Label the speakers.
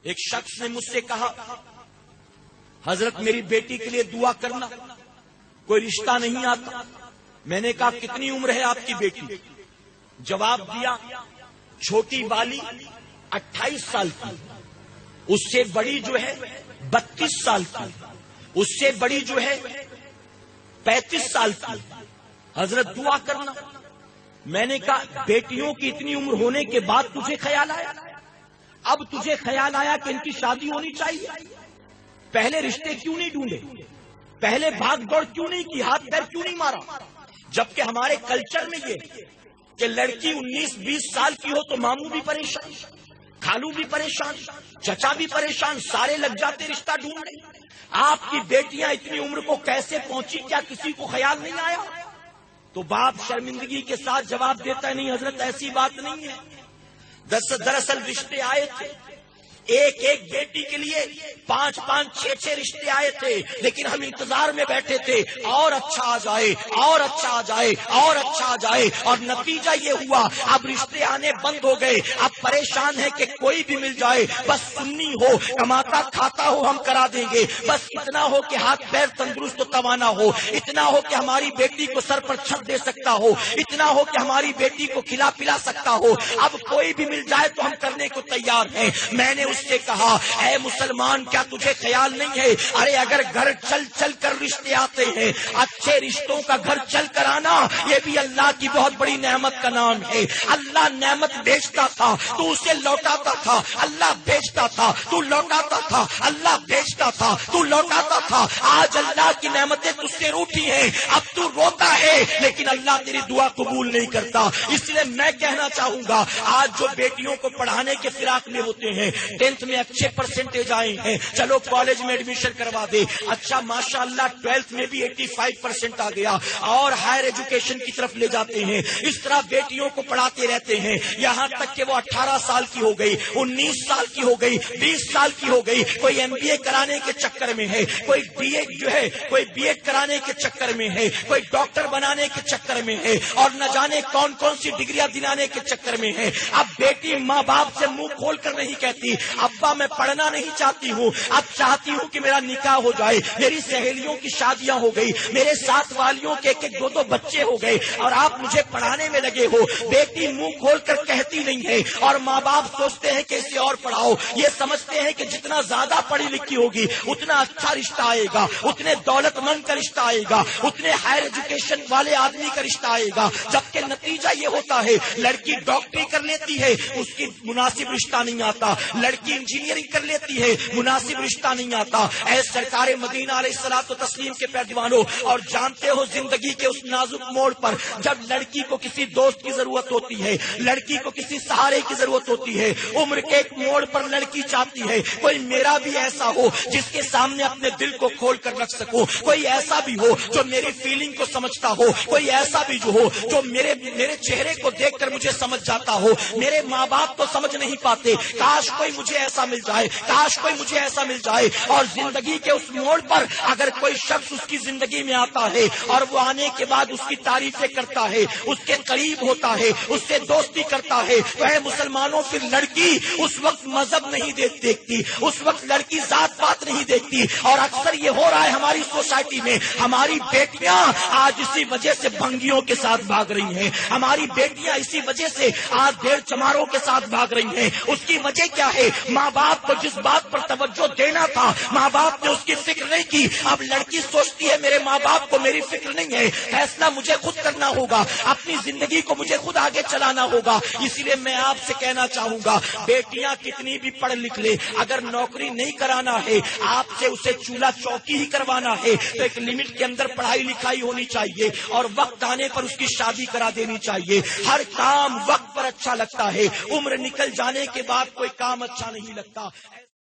Speaker 1: ایک شخص نے مجھ سے کہا حضرت میری بیٹی کے لیے دعا کرنا، کوئی رشتہ نہیں آتا۔ میں نے کہا کتنی عمر ہے آپ کی بیٹی؟ جواب دیا چھوٹی والی 28 سال کی، اس سے بڑی جو ہے 32 سال کی، اس سے بڑی جو ہے 35 سال کی۔ حضرت دعا کرنا۔ میں نے کہا بیٹیوں کی اتنی عمر ہونے کے بعد تجھے خیال آیا؟ اب تجھے خیال آیا کہ ان کی شادی ہونی چاہیے؟ پہلے رشتے کیوں نہیں ڈھونڈے؟ پہلے بھاگ دوڑ کیوں نہیں کی؟ ہاتھ پیر کیوں نہیں مارا؟ جبکہ ہمارے کلچر میں یہ کہ لڑکی 19-20 سال کی ہو تو ماموں بھی پریشان، خالو بھی پریشان، چچا بھی پریشان، سارے لگ جاتے رشتہ ڈھونڈنے۔ آپ کی بیٹیاں اتنی عمر کو کیسے پہنچی؟ کیا کسی کو خیال نہیں آیا؟ تو باپ شرمندگی کے ساتھ جواب دیتا ہے نہیں حضرت ایسی بات نہیں ہے، دراصل رشتے آئے تھے، ایک ایک بیٹی کے لیے 5-5 6-6 رشتے آئے تھے، لیکن ہم انتظار میں بیٹھے تھے اور اچھا آ جائے، اور اچھا آ جائے، اور اچھا آ جائے، اور نتیجہ یہ ہوا اب رشتے آنے بند ہو گئے۔ اب پریشان ہے کہ کوئی بھی مل جائے، بس سنی ہو، کماتا کھاتا ہو، ہم کرا دیں گے، بس اتنا ہو کہ ہاتھ پیر تندرست و توانا ہو، اتنا ہو کہ ہماری بیٹی کو سر پر چھت دے سکتا ہو، اتنا ہو کہ ہماری بیٹی کو کھلا پلا سکتا ہو، اب کوئی بھی مل جائے تو ہم کرنے کو تیار ہیں۔ میں نے اس سے کہا اے مسلمان کیا تجھے خیال نہیں ہے؟ ارے اگر گھر چل چل کر رشتے آتے ہیں، اچھے رشتوں کا گھر چل کر آنا یہ بھی اللہ کی بہت بڑی نعمت کا نام ہے۔ اللہ نعمت بیچتا تھا تو اسے لوٹاتا تھا، اللہ بیچتا تھا تو لوٹاتا تھا، اللہ بیچتا تھا تو لوٹاتا تھا۔ آج اللہ کی نعمتیں تجھ سے روٹھی ہیں، اب تو روتا ہے لیکن اللہ تیری دعا قبول نہیں کرتا۔ اس لیے میں کہنا چاہوں گا آج جو بیٹیوں کو پڑھانے کے فراق میں ہوتے ہیں، 10th میں اچھے پرسنٹیج آئے ہیں، چلو کالج میں ایڈمیشن کروا دے، اچھا ماشاءاللہ 12th میں بھی 85% آ گیا اور ہائر ایجوکیشن کی طرف لے جاتے ہیں۔ اس طرح بیٹیوں کو پڑھاتے رہتے ہیں یہاں تک کہ وہ 18 سال کی ہو گئی، 19 سال کی ہو گئی، 20 سال کی ہو گئی، کوئی MBA کرانے کے چکر میں ہے، کوئی BEd کرانے کے چکر میں ہے، کوئی ڈاکٹر بنانے کے چکر میں ہے، اور نہ جانے کون کون سی ڈگریاں دلانے کے چکر میں ہے۔ اب بیٹی ماں باپ سے منہ کھول کر نہیں کہتی ابا میں پڑھنا نہیں چاہتی ہوں، اب چاہتی ہوں کہ میرا نکاح ہو جائے، میری سہیلیوں کی شادیاں ہو گئی، میرے ساتھ والیوں کے 1-2 بچے ہو گئے اور آپ مجھے پڑھانے میں لگے ہو۔ بیٹی منہ کھول کر کہتی نہیں ہے اور ماں باپ سوچتے ہیں کہ اسے اور پڑھاؤ، یہ سمجھتے ہیں کہ جتنا زیادہ پڑھی لکھی ہوگی اتنا اچھا رشتہ آئے گا، اتنے دولت مند کا رشتہ آئے گا، اتنے ہائر ایجوکیشن والے آدمی کا رشتہ آئے گا، جبکہ نتیجہ یہ ہوتا ہے لڑکی ڈاکٹری کر لیتی ہے اس کی مناسب رشتہ نہیں آتا، لڑکی انجینئرنگ کر لیتی ہے مناسب رشتہ نہیں آتا۔ اے سرکار مدینہ علیہ الصلوۃ والتسلیم کے پیروانوں، اور جانتے ہو زندگی کے اس نازک موڑ پر جب لڑکی کو کسی دوست کی ضرورت ہوتی ہے، لڑکی کو کسی سہارے کی ضرورت ہوتی ہے، عمر کے ایک موڑ پر لڑکی چاہتی ہے کوئی میرا بھی ایسا ہو جس کے سامنے اپنے دل کو کھول کر رکھ سکوں، کوئی ایسا بھی ہو جو میری فیلنگ کو سمجھتا ہو، کوئی ایسا بھی جو ہو جو میرے چہرے کو دیکھ کر مجھے سمجھ جاتا ہو۔ میرے ماں باپ تو سمجھ نہیں پاتے، کاش کوئی مجھے ایسا مل جائے، کاش کوئی مجھے ایسا مل جائے۔ اور زندگی کے اس موڑ پر اگر کوئی شخص اس کی زندگی میں آتا ہے اور وہ آنے کے بعد اس کی تعریفیں کرتا ہے، اس کے قریب ہوتا ہے، اس سے دوستی کرتا ہے، تو اے مسلمانوں پھر لڑکی اس وقت مذہب نہیں دیکھتی، اس وقت لڑکی ذات پات نہیں دیکھتی۔ اور اکثر یہ ہو رہا ہے ہماری سوسائٹی میں، ہماری بیٹیاں آج اسی وجہ سے بھنگیوں کے ساتھ بھاگ رہی ہیں، ہماری بیٹیاں اسی وجہ سے آج دیر چماروں کے ساتھ بھاگ رہی ہیں۔ اس کی وجہ کیا ہے؟ ماں باپ کو جس بات پر توجہ دینا تھا ماں باپ نے اس کی فکر نہیں کی۔ اب لڑکی سوچتی ہے میرے ماں باپ کو میری فکر نہیں ہے، فیصلہ مجھے خود کرنا ہوگا، اپنی زندگی کو مجھے خود آگے چلانا ہوگا۔ اسی لیے میں آپ سے کہنا چاہوں گا بیٹیاں کتنی بھی پڑھ لکھ لے، اگر نوکری نہیں کرانا ہے آپ سے اسے چولہا چوکی ہی کروانا ہے تو ایک لمٹ کے اندر پڑھائی لکھائی ہونی چاہیے اور وقت آنے پر اس کی شادی کرا دینی چاہیے۔ ہر کام وقت پر اچھا لگتا ہے، عمر نکل جانے کے بعد کوئی کام اچھا نہیں لگتا۔